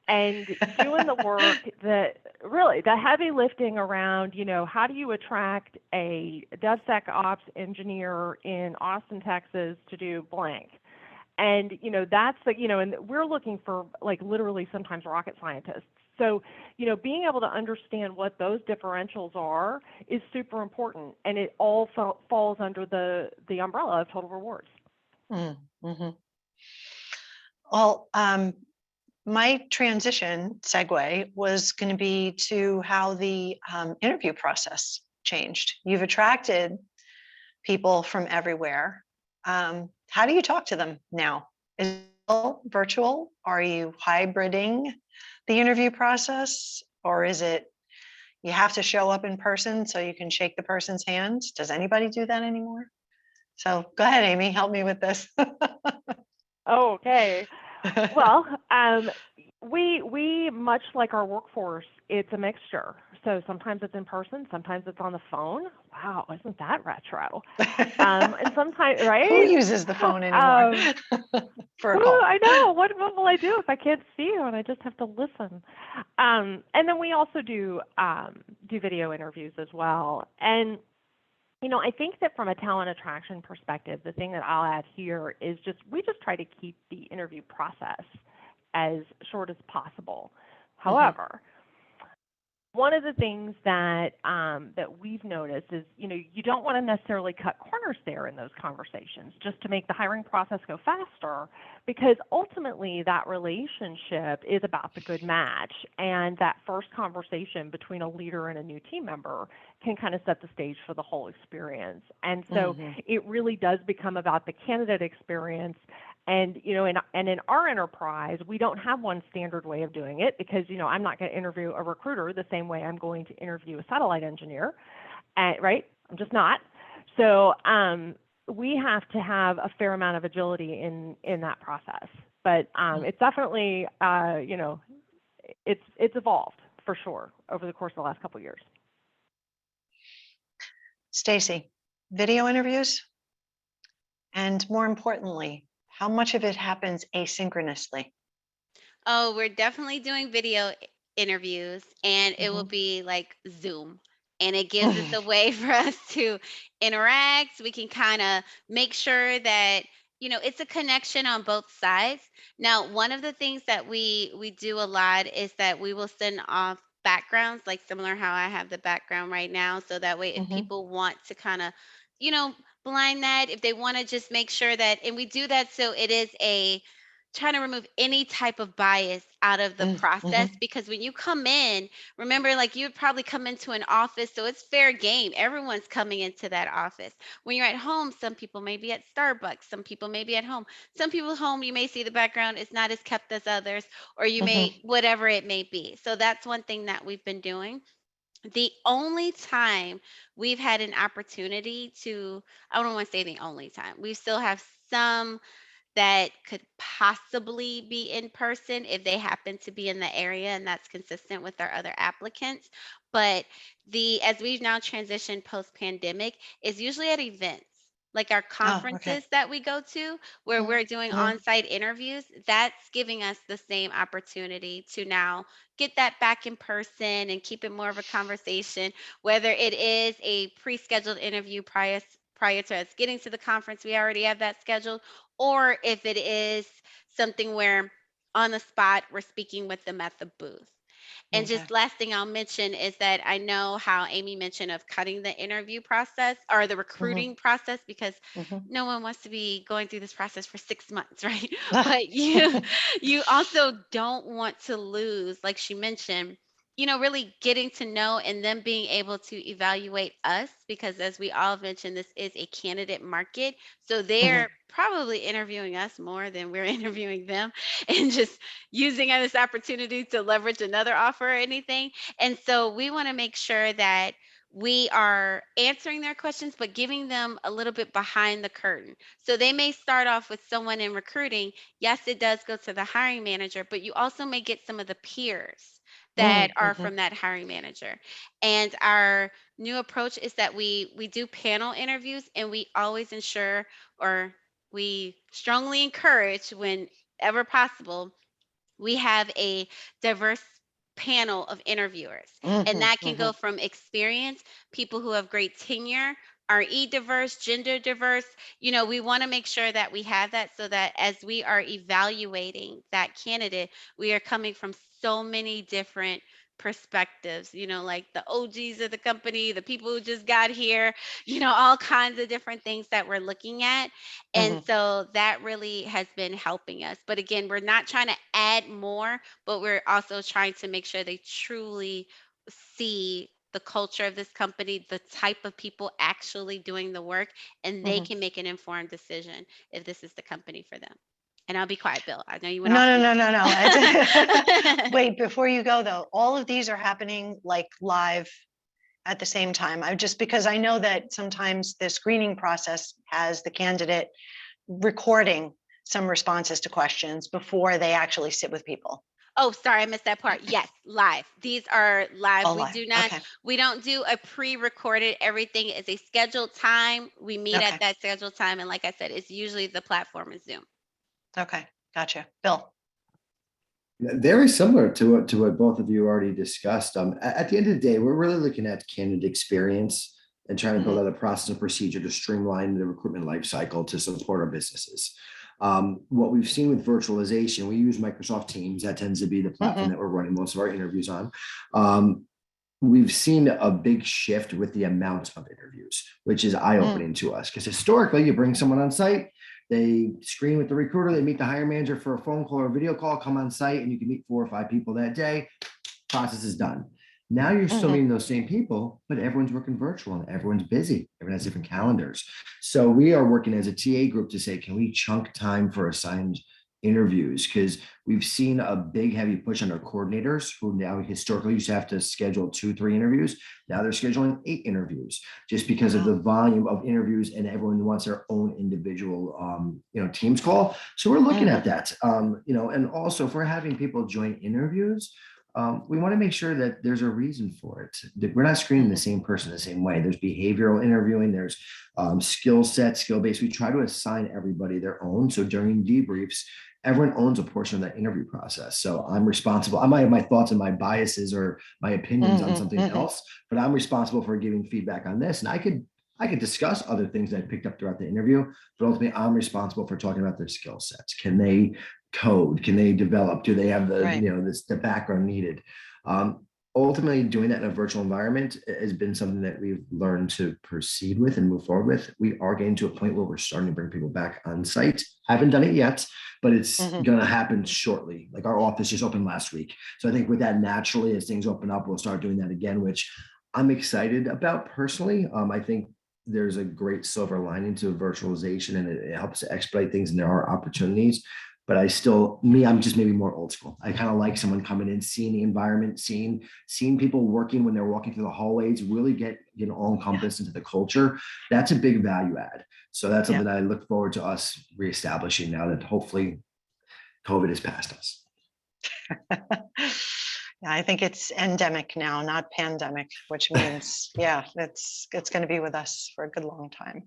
And doing the work that really the heavy lifting around, how do you attract a DevSecOps engineer in Austin, Texas to do blank? And, that's and we're looking for like literally sometimes rocket scientists. So, being able to understand what those differentials are is super important. And it all falls under the umbrella of total rewards. Well, my transition segue was going to be to how the interview process changed. You've attracted people from everywhere. How do you talk to them now? Is it all virtual? Are you hybriding the interview process? Or is it you have to show up in person so you can shake the person's hand? Does anybody do that anymore? So go ahead, Amy, help me with this. Okay. Well, we much like our workforce, it's a mixture. So sometimes it's in person, sometimes it's on the phone. Wow, isn't that retro? And sometimes, right? Who uses the phone anymore for a call? I know. What will I do if I can't see you and I just have to listen? And then we also do video interviews as well. And I think that from a talent attraction perspective, the thing that I'll add here is we just try to keep the interview process as short as possible. However, one of the things that that we've noticed is, you don't want to necessarily cut corners there in those conversations just to make the hiring process go faster, because ultimately that relationship is about the good match, and that first conversation between a leader and a new team member can kind of set the stage for the whole experience. And so it really does become about the candidate experience. And, in our enterprise, we don't have one standard way of doing it, because, I'm not going to interview a recruiter the same way I'm going to interview a satellite engineer, right? I'm just not. So we have to have a fair amount of agility in that process. But it's definitely, it's evolved for sure over the course of the last couple of years. Stacy, video interviews, and more importantly, how much of it happens asynchronously? Oh, we're definitely doing video interviews, and it will be like Zoom. And it gives us a way for us to interact. We can kind of make sure that, it's a connection on both sides. Now, one of the things that we do a lot is that we will send off backgrounds, like similar how I have the background right now. So that way, if people want to kind of, blind that, if they want to just make sure that, and we do that so it is trying to remove any type of bias out of the process, because when you come in, remember, like, you'd probably come into an office, so it's fair game. Everyone's coming into that office. When you're at home, some people may be at Starbucks, some people may be at home. Some people home, you may see the background is not as kept as others, or you may, whatever it may be. So that's one thing that we've been doing. The only time we've had an opportunity to, I don't want to say the only time, we still have some that could possibly be in person if they happen to be in the area, and that's consistent with our other applicants. But as we've now transitioned post pandemic, is usually at events like our conferences that we go to, where we're doing on-site interviews. That's giving us the same opportunity to now get that back in person and keep it more of a conversation, whether it is a pre-scheduled interview prior to us getting to the conference, we already have that scheduled, or if it is something where on the spot we're speaking with them at the booth. And just last thing I'll mention is that I know how Amy mentioned of cutting the interview process or the recruiting process, because no one wants to be going through this process for 6 months, right? But you also don't want to lose, like she mentioned, really getting to know and then being able to evaluate us, because as we all mentioned, this is a candidate market. So they're probably interviewing us more than we're interviewing them, and just using this opportunity to leverage another offer or anything. And so we want to make sure that we are answering their questions, but giving them a little bit behind the curtain. So they may start off with someone in recruiting. Yes, it does go to the hiring manager, but you also may get some of the peers that are from that hiring manager. And our new approach is that we do panel interviews, and we always ensure, or we strongly encourage whenever possible, we have a diverse panel of interviewers. And that can go from experience, people who have great tenure, RE diverse, gender diverse. We want to make sure that we have that, so that as we are evaluating that candidate, we are coming from so many different perspectives, like the OGs of the company, the people who just got here, all kinds of different things that we're looking at. And so that really has been helping us. But again, we're not trying to add more, but we're also trying to make sure they truly see the culture of this company, the type of people actually doing the work, and they can make an informed decision if this is the company for them. And I'll be quiet, Bill. I know you went off. No. Wait, before you go though, all of these are happening like live at the same time. Because I know that sometimes the screening process has the candidate recording some responses to questions before they actually sit with people. Oh, sorry, I missed that part. Yes, live. These are live. Oh, We live. do not, Okay. we don't do a pre-recorded. Everything is a scheduled time. We meet at that scheduled time. And like I said, it's usually the platform is Zoom. Okay, gotcha. Bill. Very similar to what both of you already discussed. At the end of the day, we're really looking at candidate experience and trying to build out a process and procedure to streamline the recruitment life cycle to support our businesses. What we've seen with virtualization, we use Microsoft Teams. That tends to be the platform that we're running most of our interviews on. we've seen a big shift with the amount of interviews, which is eye-opening to us. Because historically, you bring someone on site, they screen with the recruiter, they meet the hiring manager for a phone call or a video call, come on site, and you can meet 4 or 5 people that day. Process is done. Now you're still meeting those same people, but everyone's working virtual and everyone's busy. Everyone has different calendars. So we are working as a TA group to say, can we chunk time for assigned interviews? Because we've seen a big heavy push on our coordinators who now historically used to have to schedule 2-3 interviews. Now they're scheduling 8 interviews just because of the volume of interviews, and everyone wants their own individual Teams call. So we're looking at that, and also if we're having people join interviews, we want to make sure that there's a reason for it. That we're not screening the same person the same way. There's behavioral interviewing, there's skill set, skill-based. We try to assign everybody their own. So during debriefs, everyone owns a portion of that interview process. So I'm responsible. I might have my thoughts and my biases or my opinions on something else, but I'm responsible for giving feedback on this. And I could discuss other things that I picked up throughout the interview, but ultimately I'm responsible for talking about their skill sets. Can they code? Can they develop? Do they have the background needed? Ultimately, doing that in a virtual environment has been something that we've learned to proceed with and move forward with. We are getting to a point where we're starting to bring people back on site. Haven't done it yet, but it's going to happen shortly. Like our office just opened last week. So I think with that, naturally, as things open up, we'll start doing that again, which I'm excited about personally. I think there's a great silver lining to virtualization, and it helps to expedite things, and there are opportunities. But I'm just maybe more old school. I kind of like someone coming in, seeing the environment, seeing people working when they're walking through the hallways, really get all encompassed into the culture. That's a big value add. So that's something that I look forward to us reestablishing now that hopefully COVID has passed us. Yeah, I think it's endemic now, not pandemic, which means, it's going to be with us for a good long time.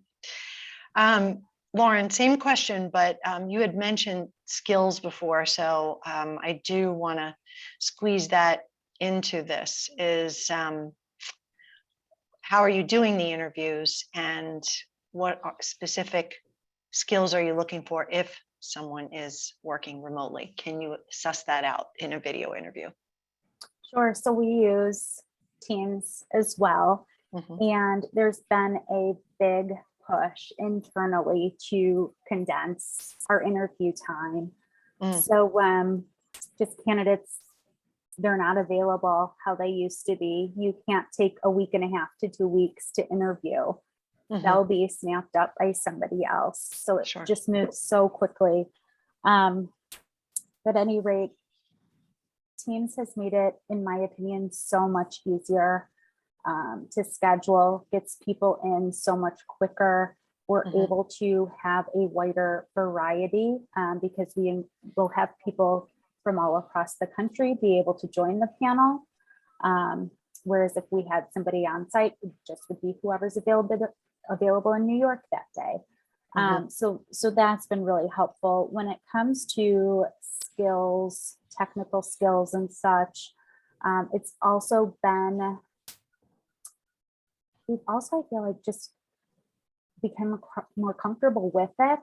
Lauren, same question, but you had mentioned skills before, so I do want to squeeze that into this. Is how are you doing the interviews, and what specific skills are you looking for if someone is working remotely? Can you suss that out in a video interview? Sure. So we use Teams as well. And there's been a big push internally to condense our interview time. So just candidates, they're not available how they used to be. You can't take a week and a half to 2 weeks to interview. They'll be snapped up by somebody else. So it just moves so quickly. At any rate, Teams has made it, in my opinion, so much easier to schedule, gets people in so much quicker. We're able to have a wider variety because we will have people from all across the country be able to join the panel. Whereas if we had somebody on site, it just would be whoever's available in New York that day. So that's been really helpful. When it comes to skills, technical skills and such, it's also been, we've also, I feel like, just become more comfortable with it.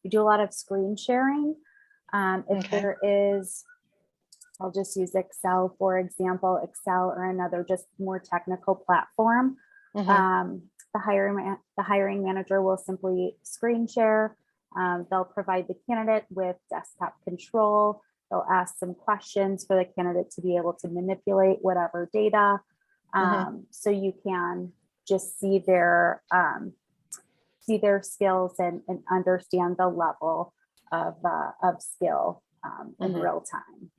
We do a lot of screen sharing. If there is, I'll just use Excel, for example, Excel or another just more technical platform. The hiring manager will simply screen share. They'll provide the candidate with desktop control. They'll ask some questions for the candidate to be able to manipulate whatever data. So you can just see their skills and understand the level of skill in real time.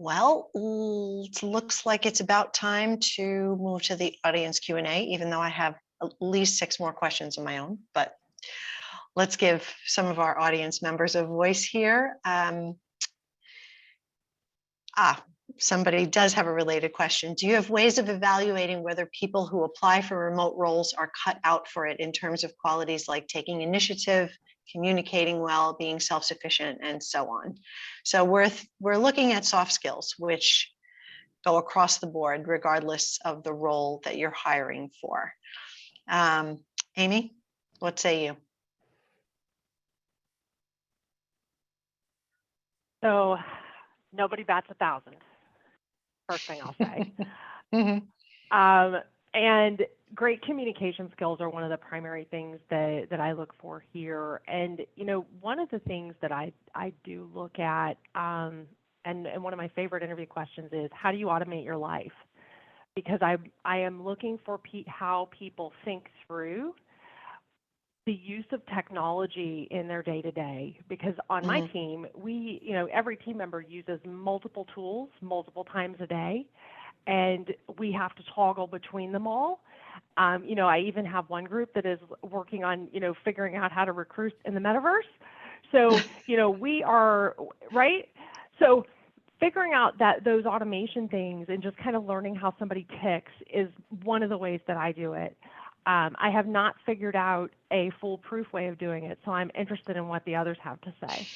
Well, it looks like it's about time to move to the audience Q&A, even though I have at least 6 more questions of my own, but let's give some of our audience members a voice here. Somebody does have a related question. Do you have ways of evaluating whether people who apply for remote roles are cut out for it in terms of qualities like taking initiative, communicating well, being self-sufficient, and so on? So we're looking at soft skills, which go across the board, regardless of the role that you're hiring for. Amy, what say you? So nobody bats 1,000. First thing I'll say. Mhm. And great communication skills are one of the primary things that I look for here. And, you know, one of the things that I do look at, and one of my favorite interview questions is, how do you automate your life? Because I am looking for how people think through the use of technology in their day-to-day. Because on my team, every team member uses multiple tools multiple times a day, and we have to toggle between them all. I even have one group that is working on, figuring out how to recruit in the metaverse. So, we are, right? So figuring out those automation things and just kind of learning how somebody ticks is one of the ways that I do it. I have not figured out a foolproof way of doing it, so I'm interested in what the others have to say.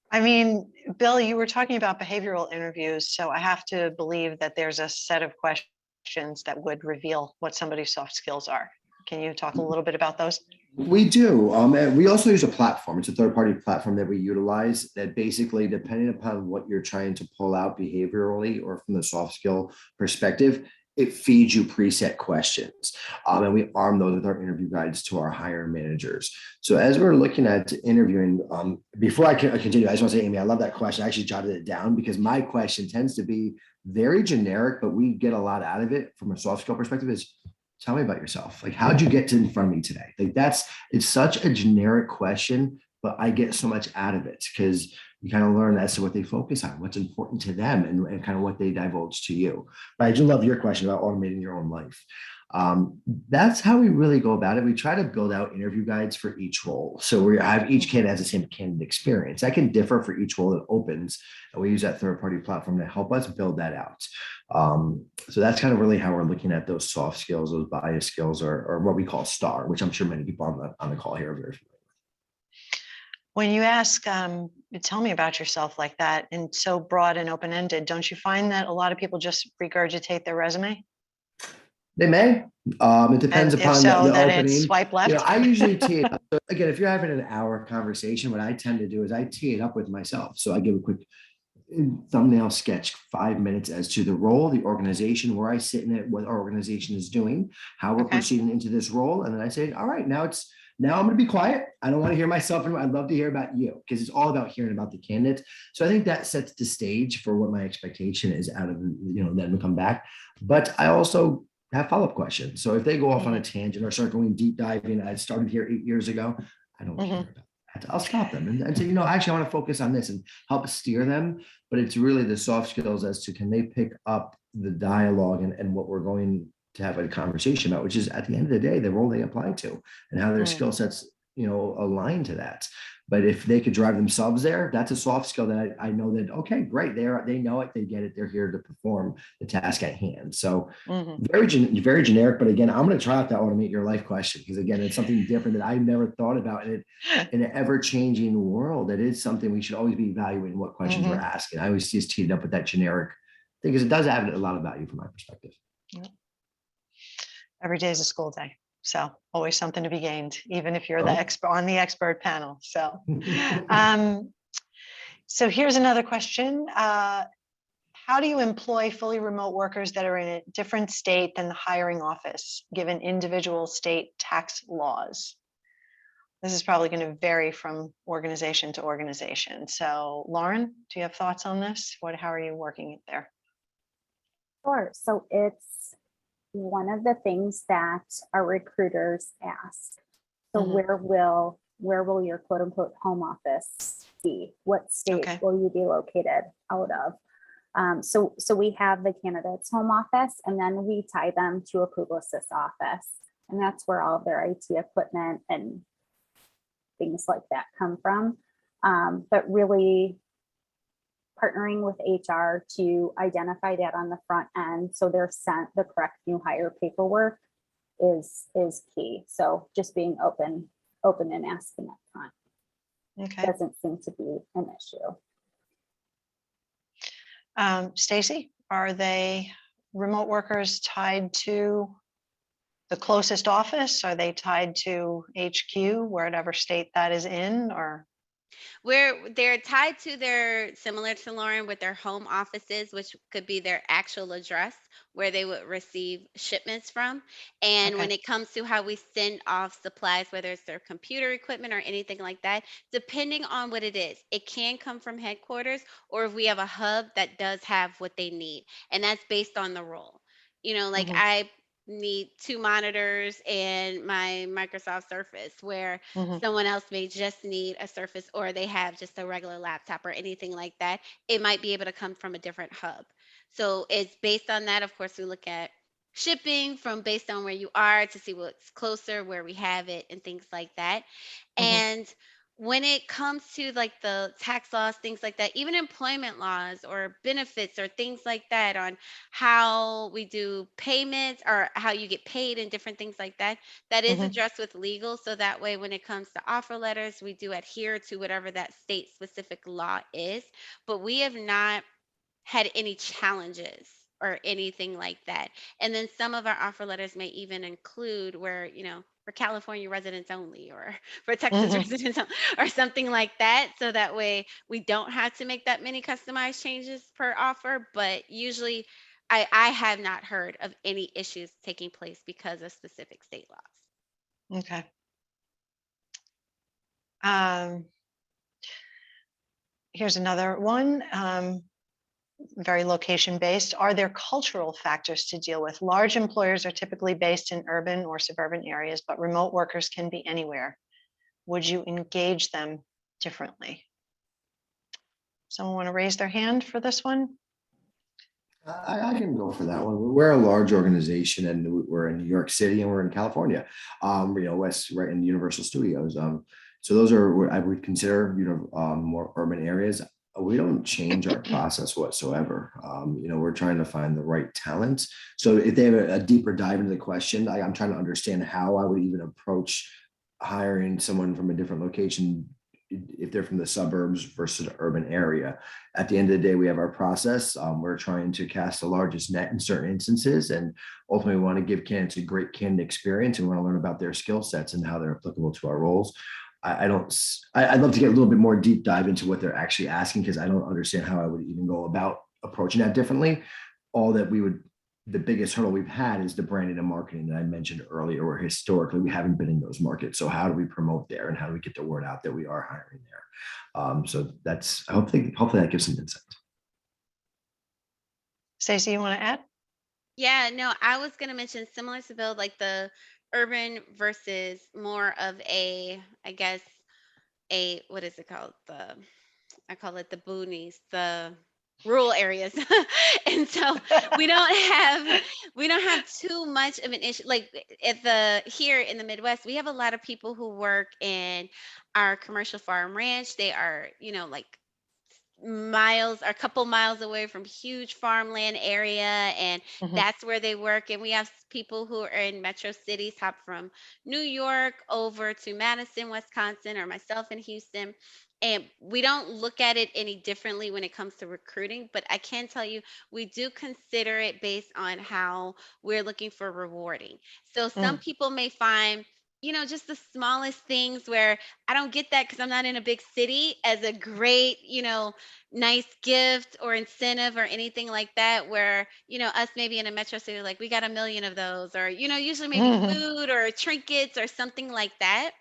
I mean, Bill, you were talking about behavioral interviews, so I have to believe that there's a set of questions that would reveal what somebody's soft skills are. Can you talk a little bit about those? We do. And we also use a platform. It's a third-party platform that we utilize that basically, depending upon what you're trying to pull out behaviorally or from the soft skill perspective, it feeds you preset questions. And we arm those with our interview guides to our hiring managers. So as we're looking at interviewing, before I continue, I just want to say, Amy, I love that question. I actually jotted it down because my question tends to be very generic, but we get a lot out of it from a soft skill perspective is, tell me about yourself. Like, how'd you get to in front of me today? Like it's such a generic question, but I get so much out of it because you kind of learn as to what they focus on, what's important to them and kind of what they divulge to you. But I do love your question about automating your own life. That's how we really go about it. We try to build out interview guides for each role. So we have each candidate has the same candidate experience. That can differ for each role that opens. And we use that third-party platform to help us build that out. So that's kind of really how we're looking at those soft skills, those bias skills, or what we call STAR, which I'm sure many people on the call here are very familiar with. When you ask, tell me about yourself like that, and so broad and open-ended, don't you find that a lot of people just regurgitate their resume? They may. It depends And if upon so, the then opening. it's swipe left. I usually tee it up. So again, if you're having an hour conversation, what I tend to do is I tee it up with myself. So I give a quick thumbnail sketch, 5 minutes as to the role, the organization, where I sit in it, what our organization is doing, how we're proceeding into this role. And then I say, all right, now I'm going to be quiet. I don't want to hear myself anymore. I'd love to hear about you because it's all about hearing about the candidate. So I think that sets the stage for what my expectation is out of, them to come back. But I also have follow-up questions. So if they go off on a tangent or start going deep diving, I started here 8 years ago, I don't care about that. I'll stop them and say, actually, I want to focus on this and help steer them. But it's really the soft skills as to can they pick up the dialogue and what we're going to have a conversation about, which is at the end of the day, the role they apply to and how their skill sets, align to that. But if they could drive themselves there, that's a soft skill that I know that, okay, great. They know it, they get it. They're here to perform the task at hand. So very generic, but again, I'm going to try out that automate your life question. Because again, it's something different that I've never thought about in an ever changing world. It is something we should always be evaluating what questions we're asking. I always just teed it up with that generic thing because it does add a lot of value from my perspective. Every day is a school day. So always something to be gained, even if you're the expert on the expert panel. So, so here's another question. How do you employ fully remote workers that are in a different state than the hiring office, given individual state tax laws? This is probably going to vary from organization to organization. So Lauren, do you have thoughts on this? How are you working it there? Sure. So it's one of the things that our recruiters ask. So where will your quote unquote home office be? What state will you be located out of? So we have the candidate's home office, and then we tie them to a Publicis office. And that's where all of their IT equipment and things like that come from. But really partnering with HR to identify that on the front end so they're sent the correct new hire paperwork is key. So just being open and asking up front doesn't seem to be an issue. Stacy, are they remote workers tied to the closest office? Are they tied to HQ, wherever state that is in, or? Where they're tied to their, similar to Lauren, with their home offices, which could be their actual address where they would receive shipments from. And when Okay. it comes to how we send off supplies, whether it's their computer equipment or anything like that, depending on what it is, it can come from headquarters, or if we have a hub that does have what they need. And that's based on the role. Like Hmm. I need 2 monitors and my Microsoft Surface, where Hmm. someone else may just need a Surface, or they have just a regular laptop or anything like that. It might be able to come from a different hub. So it's based on that. Of course, we look at shipping from based on where you are to see what's closer, where we have it, and things like that. Hmm. And when it comes to like the tax laws, things like that, even employment laws or benefits or things like that, on how we do payments or how you get paid and different things like that, that is Hmm. addressed with legal. So that way, when it comes to offer letters, we do adhere to whatever that state specific law is. But we have not had any challenges or anything like that. And then some of our offer letters may even include where, for California residents only, or for Texas Hmm. residents or something like that. So that way we don't have to make that many customized changes per offer. But usually I have not heard of any issues taking place because of specific state laws. Okay. Um, Here's another one. Very location based. Are there cultural factors to deal with? Large employers are typically based in urban or suburban areas, but remote workers can be anywhere. Would you engage them differently? Someone want to raise their hand for this one? I can go for that one. We're a large organization, and we're in New York City, and we're in California. West, right in Universal Studios. So those are what I would consider, more urban areas. We don't change our process whatsoever. We're trying to find the right talent. So if they have a deeper dive into the question, I'm trying to understand how I would even approach hiring someone from a different location if they're from the suburbs versus the urban area. At the end of the day, we have our process. We're trying to cast the largest net in certain instances, and ultimately we want to give candidates a great candidate experience, and we want to learn about their skill sets and how they're applicable to our roles. I'd love to get a little bit more deep dive into what they're actually asking, because I don't understand how I would even go about approaching that differently. All that the biggest hurdle we've had is the branding and marketing that I mentioned earlier, where historically we haven't been in those markets. So how do we promote there, and how do we get the word out that we are hiring there? So that's hopefully that gives some insight. Stacey, you want to add? Yeah, no, I was going to mention, similar to Bill, like the urban versus more of a, I guess, what is it called? I call it the boonies, the rural areas. And so we don't have too much of an issue. Like here in the Midwest, we have a lot of people who work in our commercial farm ranch. They are, like miles or a couple miles away from huge farmland area, and Mhm. that's where they work. And we have people who are in metro cities, hop from New York over to Madison, Wisconsin, or myself in Houston. And we don't look at it any differently when it comes to recruiting, but I can tell you we do consider it based on how we're looking for rewarding. So some Mm. people may find, just the smallest things where I don't get that because I'm not in a big city, as a great, nice gift or incentive or anything like that, where, us maybe in a metro city, like we got a million of those, or, usually maybe Mhm. food or trinkets or something like that.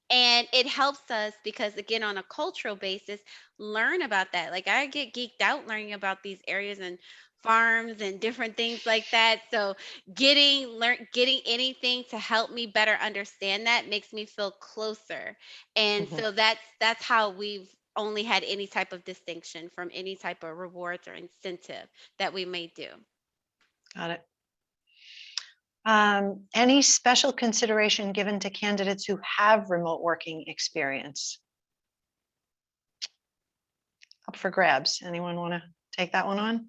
And it helps us because, again, on a cultural basis, learn about that. Like I get geeked out learning about these areas and farms and different things like that. So getting anything to help me better understand that makes me feel closer. And Mhm. so that's how we've only had any type of distinction from any type of rewards or incentive that we may do. Got it. Any special consideration given to candidates who have remote working experience? Up for grabs. Anyone want to take that one on?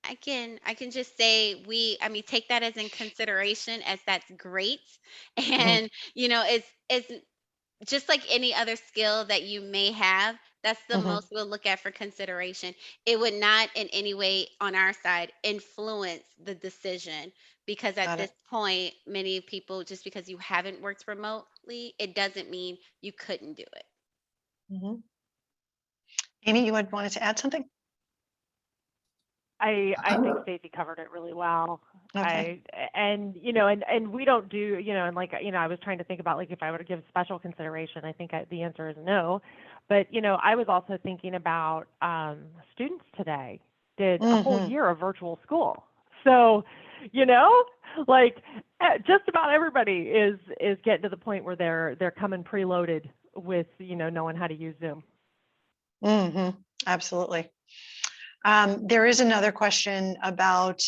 I can just say take that as in consideration, as that's great. Mhm. And it's just like any other skill that you may have. That's the Mhm. most we'll look at for consideration. It would not in any way on our side influence the decision, because at Got this it. point, many people, just because you haven't worked remotely, consistently, it doesn't mean you couldn't do it. Mhm. Amy, you wanted to add something? I think Stacey covered it really well. Okay. And we don't do, and like, I was trying to think about like if I were to give special consideration, I think the answer is no. But, I was also thinking about students today did a whole year of virtual school. So, like just about everybody is getting to the point where they're coming preloaded with, knowing how to use Zoom. Absolutely. There is another question about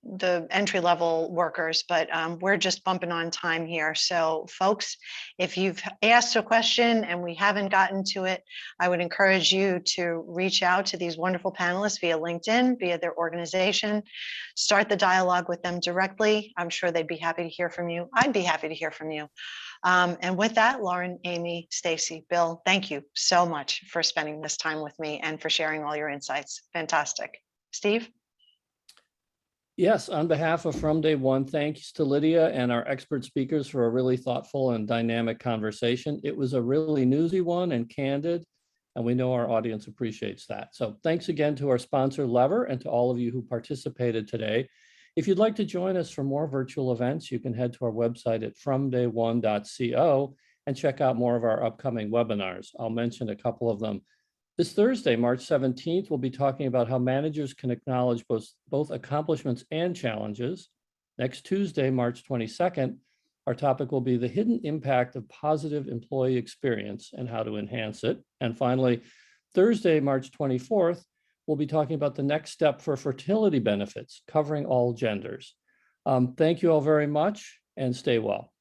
the entry-level workers, but we're just bumping on time here. So folks, if you've asked a question and we haven't gotten to it, I would encourage you to reach out to these wonderful panelists via LinkedIn, via their organization, start the dialogue with them directly. I'm sure they'd be happy to hear from you. I'd be happy to hear from you. And with that, Lauren, Amy, Stacy, Bill, thank you so much for spending this time with me and for sharing all your insights. Fantastic. Steve? Yes, on behalf of From Day One, thanks to Lydia and our expert speakers for a really thoughtful and dynamic conversation. It was a really newsy one and candid, and we know our audience appreciates that. So thanks again to our sponsor, Lever, and to all of you who participated today. If you'd like to join us for more virtual events, you can head to our website at fromday1.co and check out more of our upcoming webinars. I'll mention a couple of them. This Thursday, March 17th, we'll be talking about how managers can acknowledge both accomplishments and challenges. Next Tuesday, March 22nd, our topic will be the hidden impact of positive employee experience and how to enhance it. And finally, Thursday, March 24th, we'll be talking about the next step for fertility benefits, covering all genders. Thank you all very much and stay well.